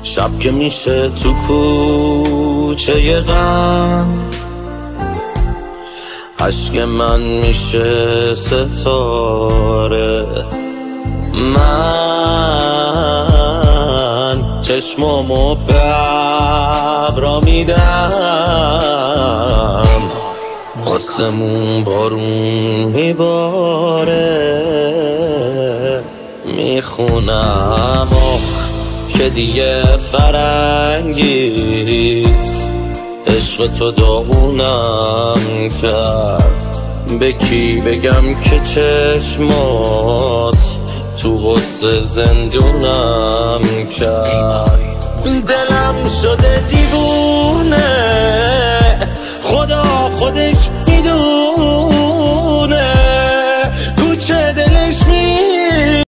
شب که میشه تو کوچه غم، عشق من میشه ستاره. من چشمامو به ابرا میدم، آسمون بارون میباره. میخونم که دیگه فرنگیست، عشق تو داغونم کرد. به کی بگم که چشمات تو غصه زندونم کرد. دلم شده دیوونه